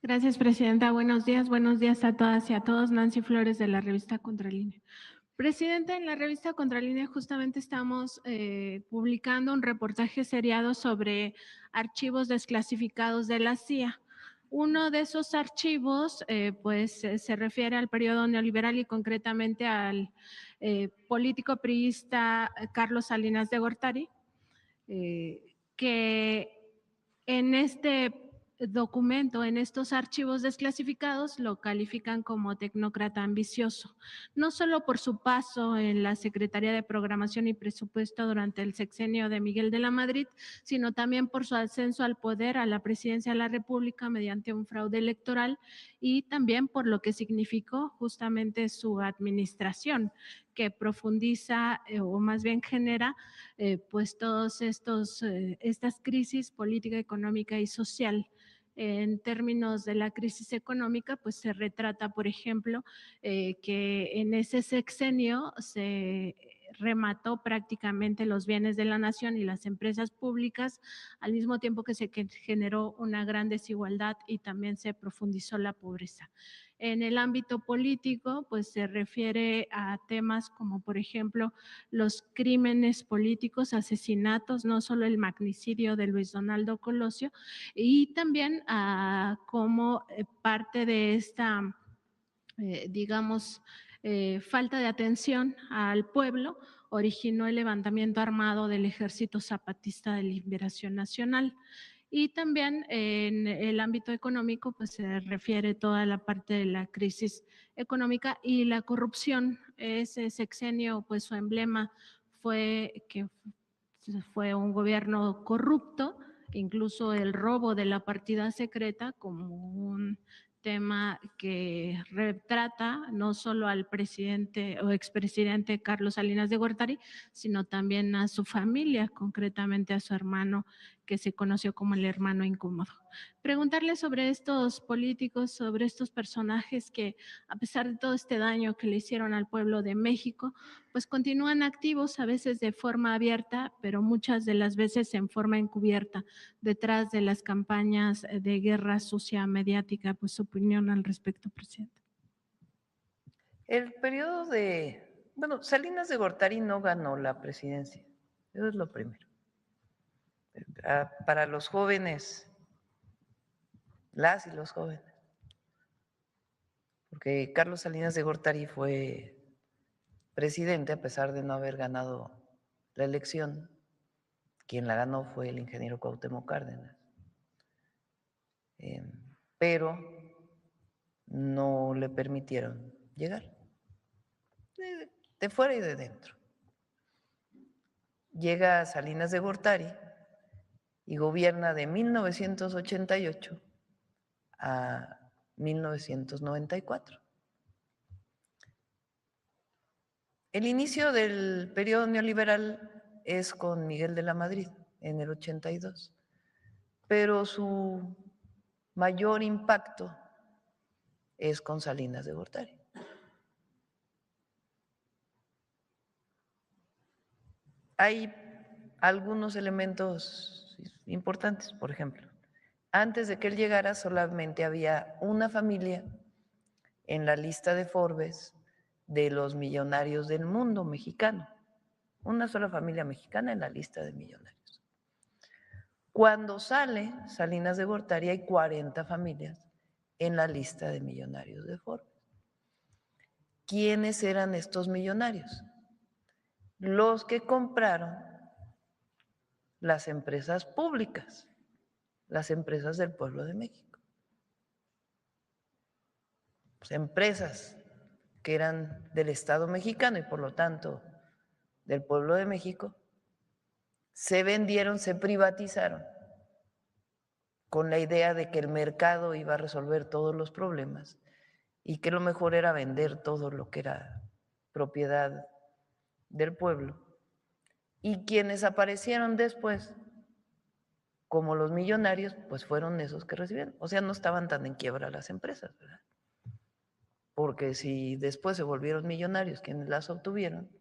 Gracias, presidenta. Buenos días a todas y a todos. Nancy Flores de la revista Contralínea. Presidenta, en la revista Contralínea justamente estamos publicando un reportaje seriado sobre archivos desclasificados de la CIA. Uno de esos archivos se refiere al periodo neoliberal y concretamente al político priista Carlos Salinas de Gortari, que en este documento, en estos archivos desclasificados, lo califican como tecnócrata ambicioso, no solo por su paso en la Secretaría de Programación y Presupuesto durante el sexenio de Miguel de la Madrid, sino también por su ascenso al poder, a la presidencia de la República mediante un fraude electoral y también por lo que significó justamente su administración, que profundiza o más bien genera pues todos estas crisis política, económica y social. En términos de la crisis económica, pues se retrata, por ejemplo, que en ese sexenio se remató prácticamente los bienes de la nación y las empresas públicas, al mismo tiempo que se generó una gran desigualdad y también se profundizó la pobreza. En el ámbito político, pues se refiere a temas como, por ejemplo, los crímenes políticos, asesinatos, no solo el magnicidio de Luis Donaldo Colosio, y también a cómo parte de esta, digamos, falta de atención al pueblo originó el levantamiento armado del Ejército Zapatista de Liberación Nacional. Y también en el ámbito económico, pues se refiere toda la parte de la crisis económica y la corrupción. Ese sexenio, pues su emblema fue que fue un gobierno corrupto, incluso el robo de la partida secreta como un tema que retrata no solo al presidente o expresidente Carlos Salinas de Gortari, sino también a su familia, concretamente a su hermano, que se conoció como el hermano incómodo. Preguntarle sobre estos políticos, sobre estos personajes que, a pesar de todo este daño que le hicieron al pueblo de México, pues continúan activos, a veces de forma abierta, pero muchas de las veces en forma encubierta, detrás de las campañas de guerra sucia mediática. Pues su opinión al respecto, presidente. El periodo bueno, Salinas de Gortari no ganó la presidencia, eso es lo primero. Para los jóvenes, las y los jóvenes, porque Carlos Salinas de Gortari fue presidente a pesar de no haber ganado la elección. Quien la ganó fue el ingeniero Cuauhtémoc Cárdenas, pero no le permitieron llegar, de fuera y de dentro. Llega Salinas de Gortari y gobierna de 1988 a 1994. El inicio del periodo neoliberal es con Miguel de la Madrid en el 82, pero su mayor impacto es con Salinas de Gortari. Hay algunos elementos importantes, por ejemplo, antes de que él llegara solamente había una familia en la lista de Forbes de los millonarios del mundo mexicano, una sola familia mexicana en la lista de millonarios. Cuando sale Salinas de Gortari hay 40 familias en la lista de millonarios de Forbes. ¿Quiénes eran estos millonarios? Los que compraron las empresas públicas, las empresas del pueblo de México. Pues empresas que eran del Estado mexicano y por lo tanto del pueblo de México, se vendieron, se privatizaron con la idea de que el mercado iba a resolver todos los problemas y que lo mejor era vender todo lo que era propiedad del pueblo. Y quienes aparecieron después como los millonarios, pues fueron esos que recibieron. O sea, no estaban tan en quiebra las empresas, ¿verdad? Porque si después se volvieron millonarios quienes las obtuvieron,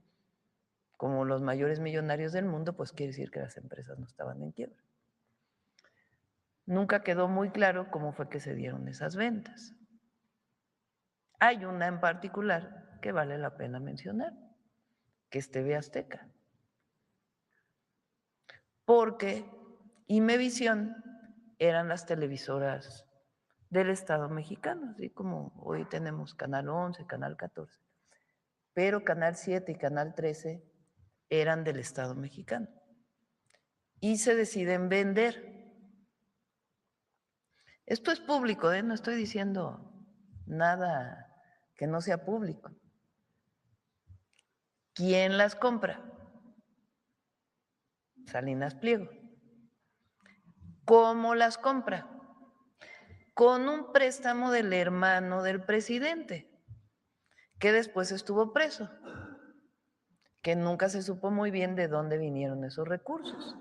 como los mayores millonarios del mundo, pues quiere decir que las empresas no estaban en quiebra. nunca quedó muy claro cómo fue que se dieron esas ventas. Hay una en particular que vale la pena mencionar, que es TV Azteca. Porque Imevisión eran las televisoras del Estado mexicano, así como hoy tenemos Canal 11, Canal 14, pero Canal 7 y Canal 13 eran del Estado mexicano. Y se deciden vender. Esto es público, no estoy diciendo nada que no sea público. ¿Quién las compra? Salinas Pliego. ¿Cómo las compra? Con un préstamo del hermano del presidente, que después estuvo preso, que nunca se supo muy bien de dónde vinieron esos recursos.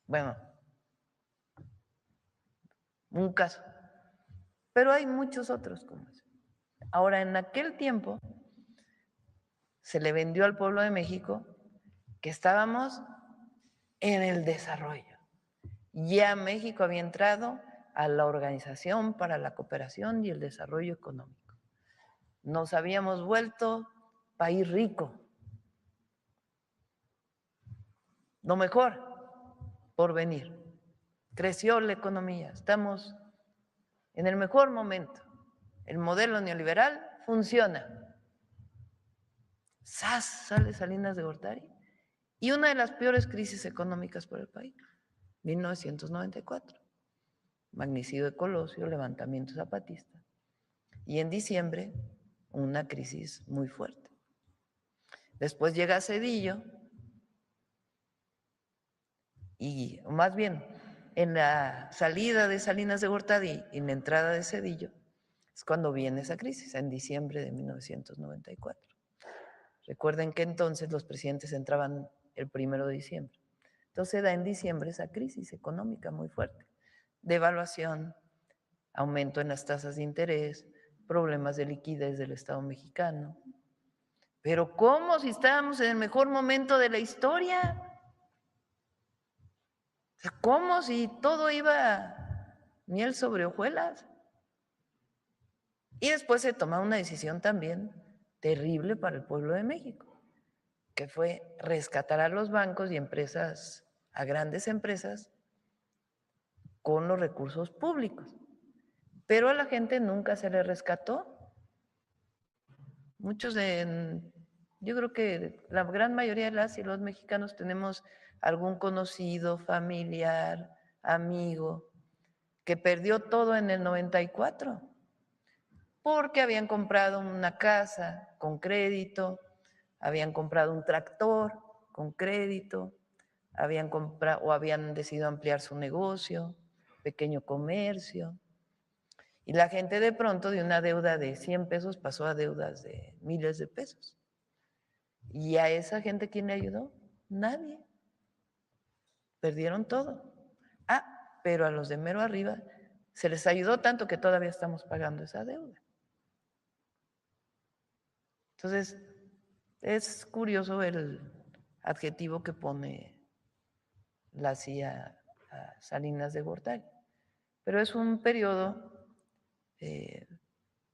Bueno, un caso. Pero hay muchos otros como ese. Ahora, en aquel tiempo se le vendió al pueblo de México que estábamos en el desarrollo. Ya México había entrado a la Organización para la Cooperación y el Desarrollo Económico. Nos habíamos vuelto país rico. Lo mejor por venir. Creció la economía. Estamos en el mejor momento. El modelo neoliberal funciona. ¡Sas! Sale Salinas de Gortari. Y una de las peores crisis económicas por el país, 1994. Magnicidio de Colosio, levantamiento zapatista. Y en diciembre, una crisis muy fuerte. Después llega Zedillo, y más bien, en la salida de Salinas de Gortari y en la entrada de Zedillo, es cuando viene esa crisis, en diciembre de 1994. Recuerden que entonces los presidentes entraban el 1 de diciembre. Entonces da en diciembre esa crisis económica muy fuerte. Devaluación, aumento en las tasas de interés, problemas de liquidez del Estado mexicano. Pero ¿cómo si estábamos en el mejor momento de la historia? ¿Cómo si todo iba miel sobre hojuelas? Y después se toma una decisión también terrible para el pueblo de México, que fue rescatar a los bancos y empresas, a grandes empresas, con los recursos públicos. Pero a la gente nunca se le rescató. Muchos yo creo que la gran mayoría de las y los mexicanos tenemos algún conocido, familiar, amigo, que perdió todo en el 94, porque habían comprado una casa con crédito, habían comprado un tractor con crédito, habían comprado o habían decidido ampliar su negocio, pequeño comercio. Y la gente de pronto de una deuda de 100 pesos pasó a deudas de miles de pesos. ¿Y a esa gente quién le ayudó? Nadie. Perdieron todo. Ah, pero a los de mero arriba se les ayudó tanto que todavía estamos pagando esa deuda. Entonces, es curioso el adjetivo que pone la CIA a Salinas de Gortari. Pero es un periodo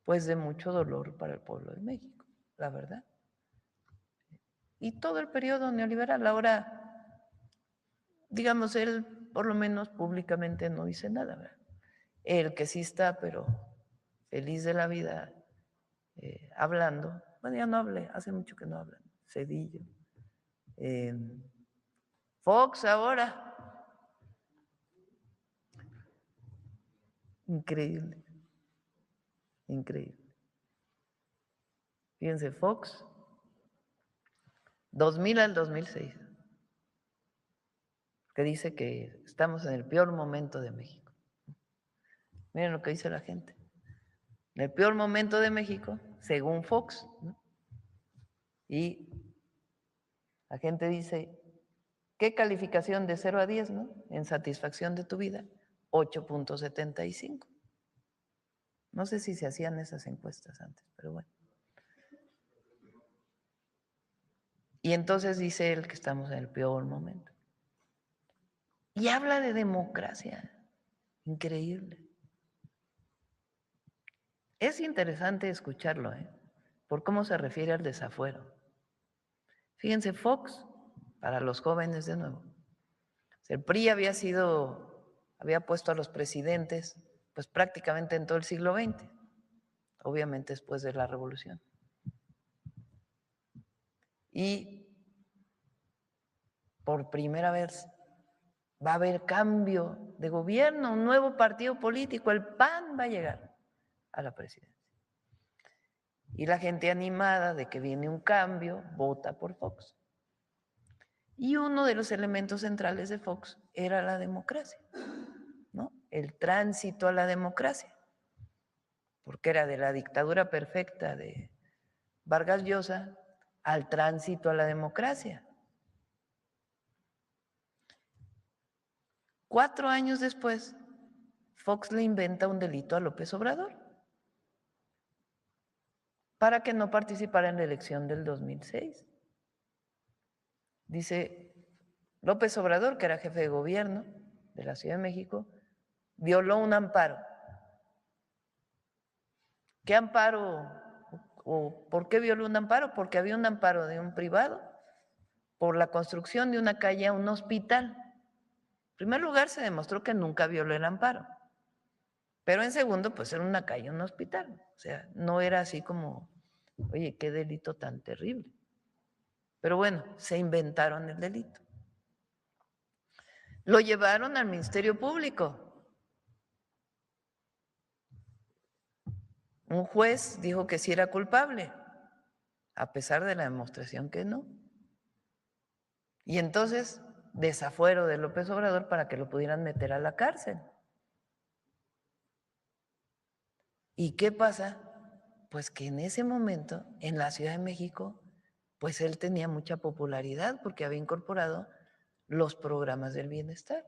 pues de mucho dolor para el pueblo de México, la verdad. Y todo el periodo neoliberal, ahora, digamos, él por lo menos públicamente no dice nada, ¿verdad? El que sí está, pero feliz de la vida, hablando, bueno, ya no hablé, hace mucho que no hablan, Zedillo, Fox ahora, increíble, increíble. Fíjense, Fox, 2000 al 2006, que dice que estamos en el peor momento de México. Miren lo que dice la gente. En el peor momento de México, según Fox, ¿no? Y la gente dice, ¿qué calificación de 0 a 10, ¿no? En satisfacción de tu vida? 8.75. No sé si se hacían esas encuestas antes, pero bueno. Y entonces dice él que estamos en el peor momento. Y habla de democracia. Increíble. Es interesante escucharlo, por cómo se refiere al desafuero. Fíjense, Fox, para los jóvenes de nuevo, el PRI había puesto a los presidentes pues prácticamente en todo el siglo XX, obviamente después de la Revolución. Y por primera vez va a haber cambio de gobierno, un nuevo partido político, el PAN va a llegar a la presidencia. Y la gente animada de que viene un cambio, vota por Fox. Y uno de los elementos centrales de Fox era la democracia, ¿no? El tránsito a la democracia, porque era de la dictadura perfecta de Vargas Llosa al tránsito a la democracia. 4 años después, Fox le inventa un delito a López Obrador para que no participara en la elección del 2006. Dice, López Obrador, que era jefe de gobierno de la Ciudad de México, violó un amparo. ¿Qué amparo o por qué violó un amparo? Porque había un amparo de un privado por la construcción de una calle a un hospital. En primer lugar, se demostró que nunca violó el amparo, pero en segundo, pues era una calle, un hospital. O sea, no era así como, oye, qué delito tan terrible. Pero bueno, se inventaron el delito. Lo llevaron al Ministerio Público. Un juez dijo que sí era culpable, a pesar de la demostración que no. Y entonces, desafuero de López Obrador para que lo pudieran meter a la cárcel. ¿Y qué pasa? Pues que en ese momento, en la Ciudad de México, pues él tenía mucha popularidad porque había incorporado los programas del bienestar.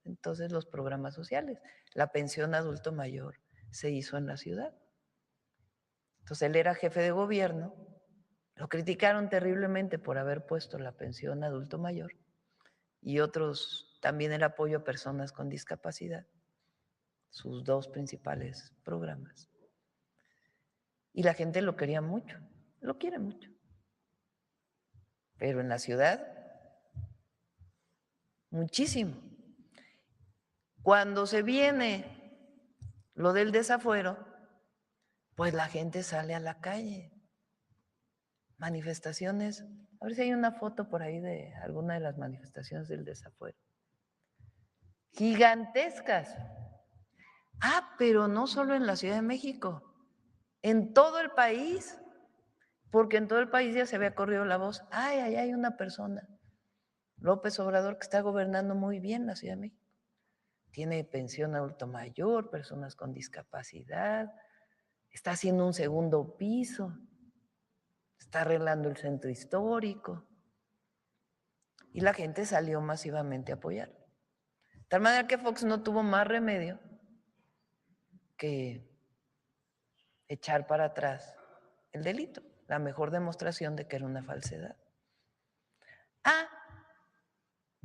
Entonces, los programas sociales, la pensión adulto mayor se hizo en la ciudad. Entonces, él era jefe de gobierno, lo criticaron terriblemente por haber puesto la pensión adulto mayor y otros, también el apoyo a personas con discapacidad, sus 2 principales programas. Y la gente lo quería mucho, lo quiere mucho. Pero en la ciudad, muchísimo. Cuando se viene lo del desafuero, pues la gente sale a la calle. Manifestaciones, a ver si hay una foto por ahí de alguna de las manifestaciones del desafuero. Gigantescas. Pero no solo en la Ciudad de México, en todo el país, porque en todo el país ya se había corrido la voz, ahí hay una persona, López Obrador, que está gobernando muy bien la Ciudad de México. Tiene pensión adulto mayor, personas con discapacidad, está haciendo un segundo piso, está arreglando el centro histórico. Y la gente salió masivamente a apoyar. De tal manera que Fox no tuvo más remedio que echar para atrás el delito, la mejor demostración de que era una falsedad.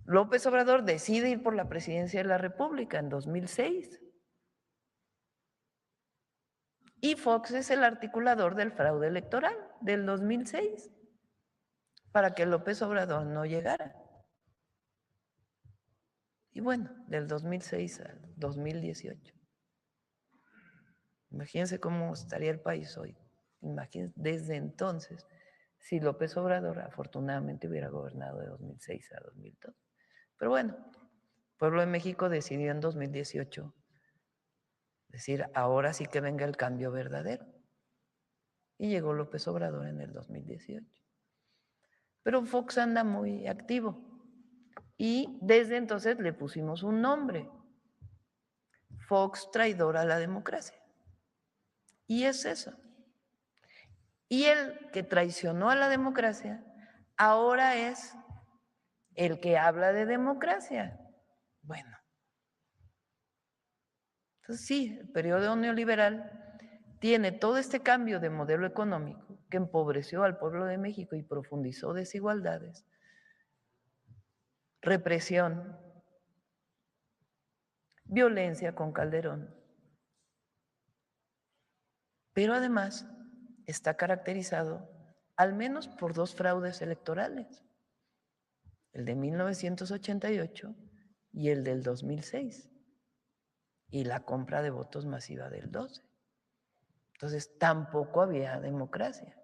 López Obrador decide ir por la presidencia de la República en 2006. Y Fox es el articulador del fraude electoral del 2006 para que López Obrador no llegara. Y bueno, del 2006 al 2018. Imagínense cómo estaría el país hoy. Imagínense desde entonces si López Obrador afortunadamente hubiera gobernado de 2006 a 2002. Pero bueno, el pueblo de México decidió en 2018 decir, ahora sí que venga el cambio verdadero. Y llegó López Obrador en el 2018. Pero Fox anda muy activo y desde entonces le pusimos un nombre, Fox traidor a la democracia. Y es eso. Y el que traicionó a la democracia ahora es el que habla de democracia. Bueno, entonces sí, el periodo neoliberal tiene todo este cambio de modelo económico que empobreció al pueblo de México y profundizó desigualdades, represión, violencia con Calderón. Pero además está caracterizado al menos por 2 fraudes electorales, el de 1988 y el del 2006, y la compra de votos masiva del 12. Entonces tampoco había democracia.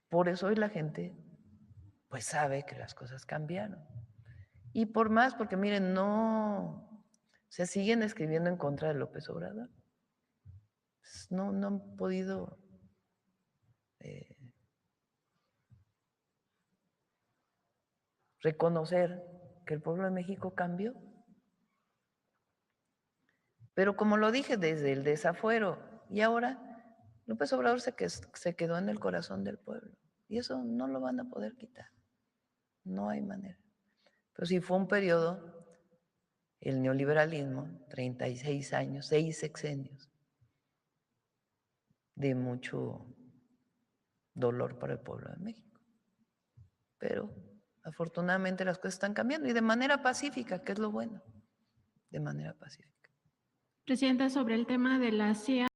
Por eso hoy la gente pues sabe que las cosas cambiaron. Y por más, porque miren, no se siguen escribiendo en contra de López Obrador. No han podido reconocer que el pueblo de México cambió. Pero como lo dije, desde el desafuero, y ahora López Obrador se quedó en el corazón del pueblo. Y eso no lo van a poder quitar. No hay manera. Pero sí fue un periodo, el neoliberalismo, 36 años, 6 sexenios, de mucho dolor para el pueblo de México. Pero afortunadamente las cosas están cambiando y de manera pacífica, que es lo bueno, de manera pacífica. Presidenta, sobre el tema de la CIA.